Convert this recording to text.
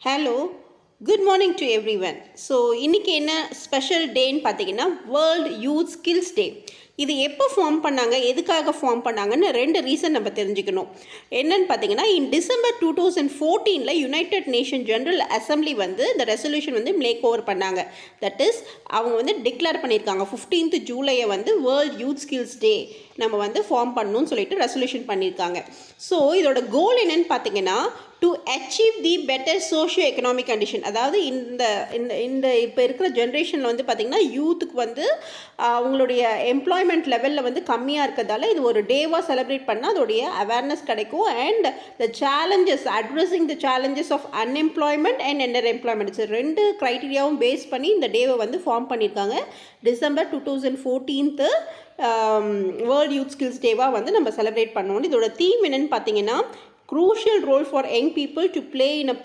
Hello, good morning to every one. So இன்றைக்கி என்ன special டேன்னு பார்த்தீங்கன்னா வேர்ல்டு யூத் ஸ்கில்ஸ் டே. இது எப்போ ஃபார்ம் பண்ணாங்க, எதுக்காக ஃபார்ம் பண்ணாங்கன்னு ரெண்டு ரீசன் நம்ம தெரிஞ்சுக்கணும். என்னன்னு பார்த்தீங்கன்னா, December 2014 United nation general assembly வந்து இந்த ரெசல்யூஷன் வந்து மேக் ஓவர் பண்ணாங்க. தட் இஸ் அவங்க வந்து டிக்ளேர் பண்ணியிருக்காங்க 15th ஜூலையை வந்து வேர்ல்டு யூத் ஸ்கில்ஸ் டே நம்ம வந்து ஃபார்ம் பண்ணணும்னு சொல்லிட்டு ரெசல்யூஷன் பண்ணியிருக்காங்க. ஸோ இதோட கோல் என்னன்னு பார்த்தீங்கன்னா, to achieve the better socio economic condition. அதாவது இந்த இந்த இந்த இப்போ இருக்கிற ஜென்ரேஷனில் வந்து பார்த்திங்கன்னா யூத்துக்கு வந்து அவங்களுடைய எம்ப்ளாய்மெண்ட் லெவலில் வந்து கம்மியாக இருக்கிறதால இது ஒரு டேவாக செலிப்ரேட் பண்ணால் அதோடைய அவேர்னஸ் கிடைக்கும். And the challenges addressing the challenges of unemployment and under employment ரெண்டு க்ரைட்டீரியாவும் பேஸ் பண்ணி இந்த டேவை வந்து ஃபார்ம் பண்ணியிருக்காங்க. டிசம்பர் 2014 வேர்ல்டு யூத் ஸ்கில்ஸ் டேவாக வந்து நம்ம செலிப்ரேட் பண்ணுவோம். இதோட தீம் என்னென்னு பார்த்தீங்கன்னா, crucial role for young people to play in a